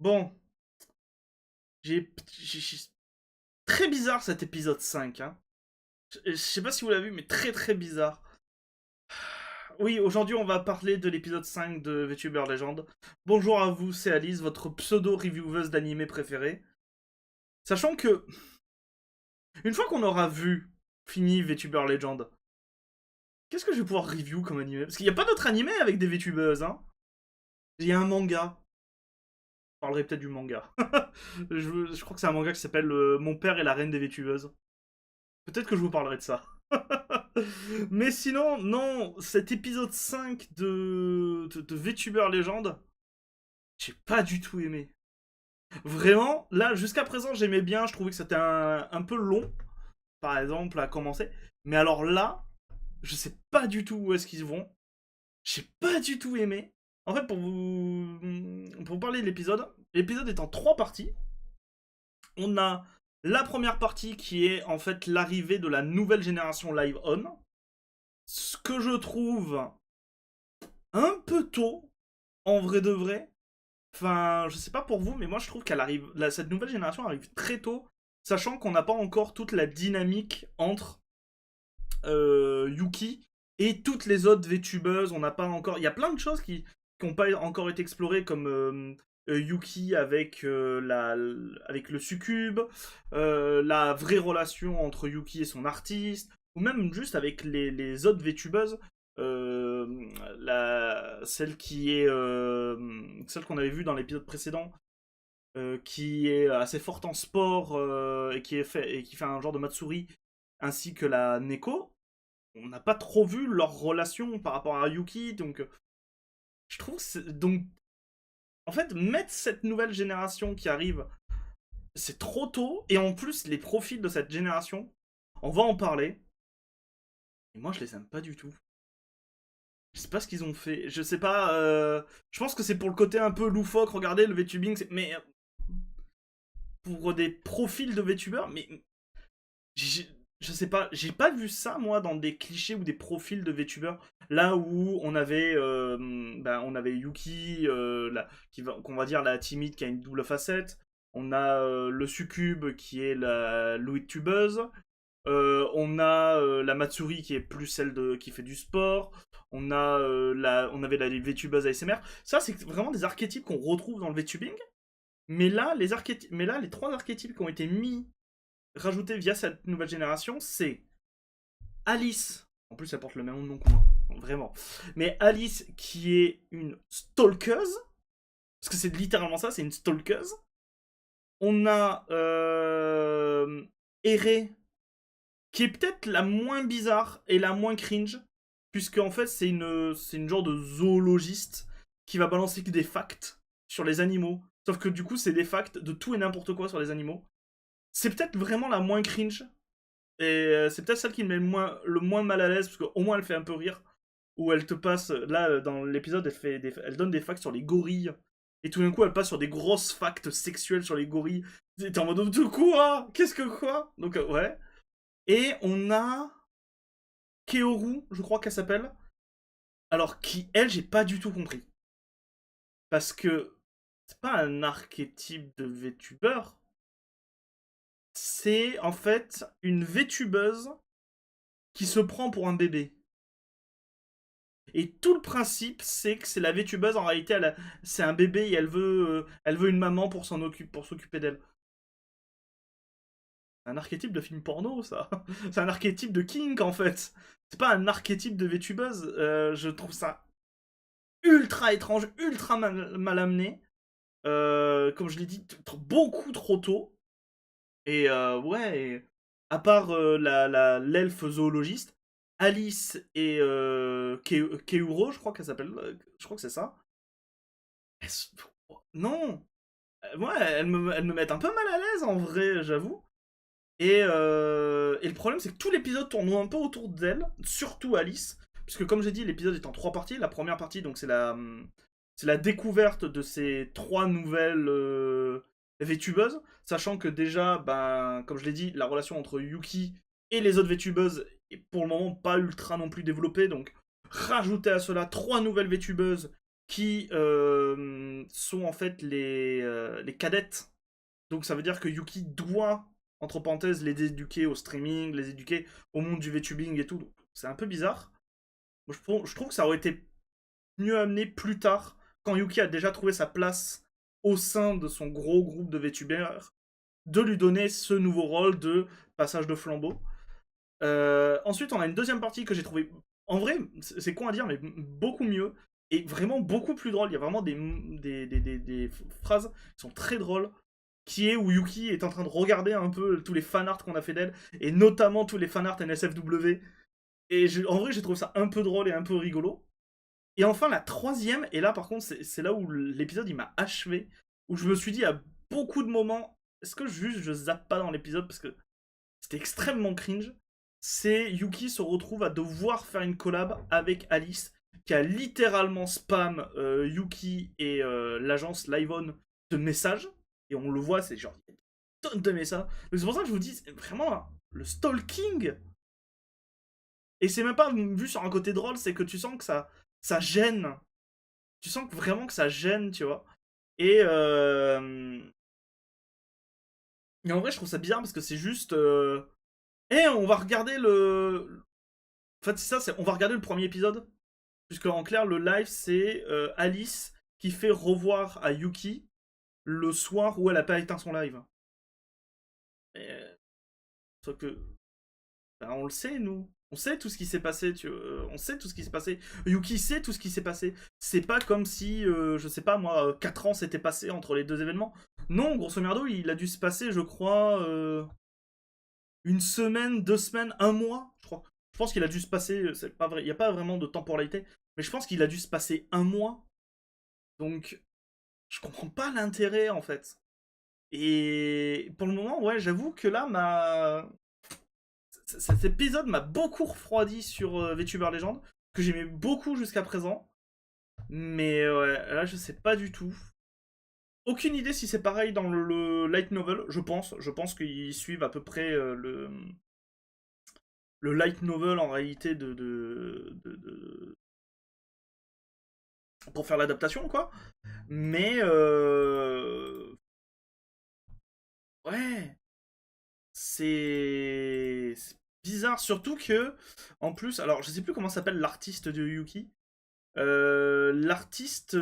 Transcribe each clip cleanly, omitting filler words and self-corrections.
Bon, très bizarre cet épisode 5, hein. Je sais pas si vous l'avez vu, mais très très bizarre. Oui, aujourd'hui on va parler de l'épisode 5 de VTuber Legend. Bonjour à vous, c'est Alice, votre pseudo-revieweuse d'animé préférée. Sachant que, une fois qu'on aura fini VTuber Legend, qu'est-ce que je vais pouvoir review comme animé? Parce qu'il n'y a pas d'autre animé avec des VTubeuses, hein. Il y a un manga. Je parlerai peut-être du manga. je crois que c'est un manga qui s'appelle Mon père et la reine des VTubeuses. Peut-être que je vous parlerai de ça. Mais sinon, non, cet épisode 5 de VTuber Legend, j'ai pas du tout aimé. Vraiment, là, jusqu'à présent, j'aimais bien, je trouvais que c'était un peu long, par exemple, à commencer. Mais alors là, je sais pas du tout où est-ce qu'ils vont. J'ai pas du tout aimé. En fait, pour vous parler de l'épisode est en trois parties. On a la première partie qui est en fait l'arrivée de la nouvelle génération Live On. Ce que je trouve un peu tôt, en vrai de vrai. Enfin, je sais pas pour vous, mais moi je trouve qu'elle arrive, cette nouvelle génération arrive très tôt, sachant qu'on n'a pas encore toute la dynamique entre Yuki et toutes les autres VTubeuses. On n'a pas encore, il y a plein de choses qui n'ont pas encore été explorées, comme Yuki avec le succube, la vraie relation entre Yuki et son artiste, ou même juste avec les autres VTubeuses. Celle qu'on avait vue dans l'épisode précédent, qui est assez forte en sport, et qui fait un genre de Matsuri, ainsi que la Neko. On n'a pas trop vu leur relation par rapport à Yuki, donc je trouve donc en fait mettre cette nouvelle génération qui arrive, c'est trop tôt, et en plus les profils de cette génération, on va en parler, et moi je les aime pas du tout. Je sais pas ce qu'ils ont fait, je sais pas, je pense que c'est pour le côté un peu loufoque. Regardez le VTubing, mais pour des profils de VTubers, mais je sais pas, j'ai pas vu ça moi dans des clichés ou des profils de VTubers. Là où on avait Yuki, qu'on va dire la timide qui a une double facette. On a le succube qui est la Louis tubeuse. On a la Matsuri qui est plus qui fait du sport. On avait la VTubeuse ASMR. Ça, c'est vraiment des archétypes qu'on retrouve dans le VTubing. Mais là, les trois archétypes qui ont été rajoutés via cette nouvelle génération, c'est Alice. En plus, elle porte le même nom que moi, vraiment. Mais Alice qui est une stalkeuse, parce que c'est littéralement ça, c'est une stalkeuse. On a Ere, qui est peut-être la moins bizarre et la moins cringe, puisque en fait c'est une genre de zoologiste qui va balancer que des facts sur les animaux. Sauf que du coup c'est des facts de tout et n'importe quoi sur les animaux. C'est peut-être vraiment la moins cringe. Et c'est peut-être celle qui me met le moins mal à l'aise, parce qu'au moins elle fait un peu rire. Où elle te passe, là dans l'épisode, elle donne des facts sur les gorilles. Et tout d'un coup, elle passe sur des grosses facts sexuelles sur les gorilles. T'es en mode de quoi? Qu'est-ce que quoi? Donc, ouais. Et on a Keoru, je crois qu'elle s'appelle. Alors, qui, elle, j'ai pas du tout compris. Parce que c'est pas un archétype de VTuber. C'est en fait une VTubeuse qui se prend pour un bébé. Et tout le principe, c'est que c'est la VTubeuse, en réalité, c'est un bébé et elle veut une maman pour s'occuper d'elle. C'est un archétype de film porno, ça. C'est un archétype de kink, en fait. C'est pas un archétype de VTubeuse. Je trouve ça ultra étrange, ultra mal amené. Comme je l'ai dit, beaucoup trop tôt. Et ouais, à part l'elfe zoologiste, Alice et Keuro, je crois qu'elle s'appelle. Je crois que c'est ça. Non! Ouais, elles me mettent un peu mal à l'aise en vrai, j'avoue. Et le problème, c'est que tout l'épisode tourne un peu autour d'elle, surtout Alice. Puisque, comme j'ai dit, l'épisode est en trois parties. La première partie, donc, c'est la découverte de ces trois nouvelles VTubeuses. Sachant que déjà, ben, comme je l'ai dit, la relation entre Yuki et les autres VTubeuses est pour le moment pas ultra non plus développée. Donc, rajouter à cela trois nouvelles VTubeuses qui sont en fait les cadettes. Donc ça veut dire que Yuki doit, entre parenthèses, les éduquer au streaming, les éduquer au monde du VTubing et tout. C'est un peu bizarre. Je trouve que ça aurait été mieux amené plus tard, quand Yuki a déjà trouvé sa place au sein de son gros groupe de VTubers, de lui donner ce nouveau rôle de passage de flambeau. Ensuite, on a une deuxième partie que j'ai trouvé, en vrai, c'est con à dire, mais beaucoup mieux, et vraiment beaucoup plus drôle. Il y a vraiment des phrases qui sont très drôles, qui est où Yuki est en train de regarder un peu tous les fanarts qu'on a fait d'elle, et notamment tous les fanarts NSFW. Et en vrai, j'ai trouvé ça un peu drôle et un peu rigolo. Et enfin, la troisième, et là par contre, c'est là où l'épisode il m'a achevé, où je me suis dit à beaucoup de moments, est-ce que juste je zappe pas dans l'épisode parce que c'était extrêmement cringe. C'est Yuki se retrouve à devoir faire une collab avec Alice, qui a littéralement spam Yuki et l'agence Live-On de messages. Et on le voit, c'est genre des tonnes de messages. Donc c'est pour ça que je vous dis, vraiment, le stalking. Et c'est même pas vu sur un côté drôle, c'est que tu sens que ça gêne. Tu sens que vraiment que ça gêne, tu vois. Et, et en vrai, je trouve ça bizarre parce que c'est juste. On va regarder le. En fait, c'est ça, on va regarder le premier épisode. Puisque en clair, le live, c'est Alice qui fait revoir à Yuki le soir où elle a pas éteint son live. Et, sauf que. Ben, on le sait, nous. On sait tout ce qui s'est passé, on sait tout ce qui s'est passé. Yuki sait tout ce qui s'est passé. C'est pas comme si, je sais pas moi, 4 ans s'étaient passés entre les deux événements. Non, grosso merdo, il a dû se passer, je crois, une semaine, 2 semaines, un mois, je crois. Je pense qu'il a dû se passer, c'est pas vrai, il n'y a pas vraiment de temporalité, mais je pense qu'il a dû se passer un mois. Donc, je comprends pas l'intérêt en fait. Et pour le moment, ouais, j'avoue que là, cet épisode m'a beaucoup refroidi sur VTuber Legend, que j'aimais beaucoup jusqu'à présent. Mais ouais, là, je sais pas du tout. Aucune idée si c'est pareil dans le light novel, je pense. Je pense qu'ils suivent à peu près le light novel en réalité pour faire l'adaptation, quoi. Mais ouais, c'est bizarre, surtout que en plus, alors je sais plus comment s'appelle l'artiste de Yuki. L'artiste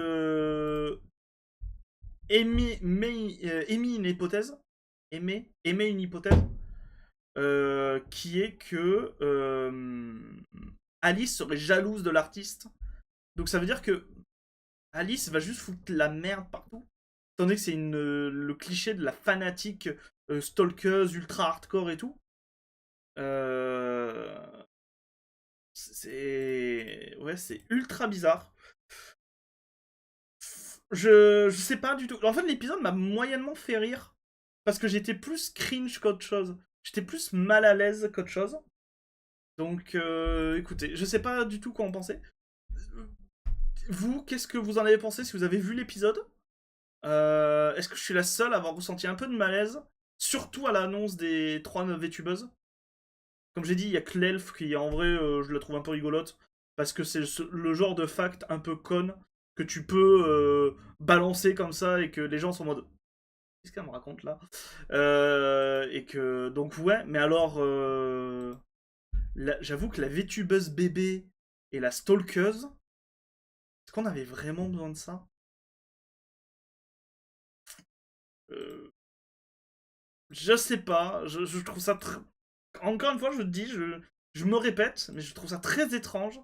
émis une hypothèse, émet une hypothèse qui est que Alice serait jalouse de l'artiste. Donc ça veut dire que Alice va juste foutre la merde partout. Étant donné que c'est le cliché de la fanatique stalkeuse ultra hardcore et tout. Euh, ouais, c'est ultra bizarre. Je sais pas du tout. En fait, l'épisode m'a moyennement fait rire. Parce que j'étais plus cringe qu'autre chose. J'étais plus mal à l'aise qu'autre chose. Donc, écoutez, je sais pas du tout quoi en penser. Vous, qu'est-ce que vous en avez pensé si vous avez vu l'épisode? Est-ce que je suis la seule à avoir ressenti un peu de malaise? Surtout à l'annonce des 3 VTubeuses. Comme j'ai dit, il y a que l'elfe qui, en vrai, je la trouve un peu rigolote. Parce que c'est le genre de fact un peu con que tu peux balancer comme ça et que les gens sont en mode. Qu'est-ce qu'elle me raconte là? Et que. Donc, ouais, mais alors. J'avoue que la VTubeuse bébé et la stalkeuse. Est-ce qu'on avait vraiment besoin de ça? euh, Je sais pas. Je trouve ça. Encore une fois, je te dis, je me répète, mais je trouve ça très étrange.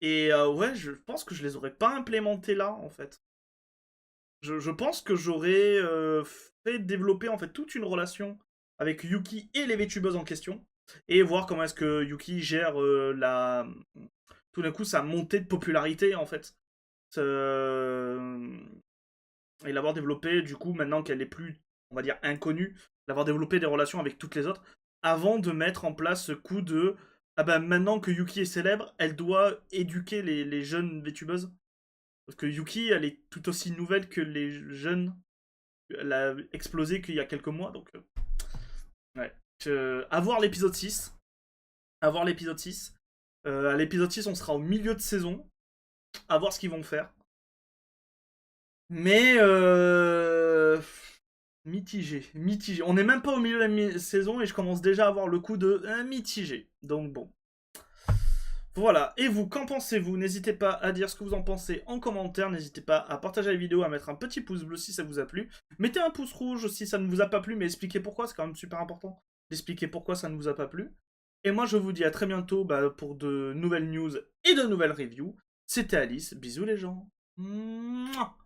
Et ouais, je pense que je les aurais pas implémentés là, en fait. Je pense que j'aurais fait développer en fait toute une relation avec Yuki et les VTubeuses en question. Et voir comment est-ce que Yuki gère tout d'un coup sa montée de popularité en fait. Et l'avoir développé, du coup, maintenant qu'elle est plus, on va dire, inconnue, d'avoir développé des relations avec toutes les autres, avant de mettre en place ce coup de ah ben maintenant que Yuki est célèbre, elle doit éduquer les jeunes VTubeuses. Parce que Yuki, elle est tout aussi nouvelle que les jeunes. Elle a explosé qu'il y a quelques mois, donc ouais. À voir l'épisode 6. À voir l'épisode 6. À l'épisode 6, on sera au milieu de saison. À voir ce qu'ils vont faire. Mais mitigé, mitigé. On n'est même pas au milieu de la saison et je commence déjà à avoir le coup de mitigé. Donc bon. Voilà. Et vous, qu'en pensez-vous? N'hésitez pas à dire ce que vous en pensez en commentaire. N'hésitez pas à partager la vidéo, à mettre un petit pouce bleu si ça vous a plu. Mettez un pouce rouge si ça ne vous a pas plu, mais expliquez pourquoi. C'est quand même super important d'expliquer pourquoi ça ne vous a pas plu. Et moi, je vous dis à très bientôt pour de nouvelles news et de nouvelles reviews. C'était Alice. Bisous les gens. Mouah.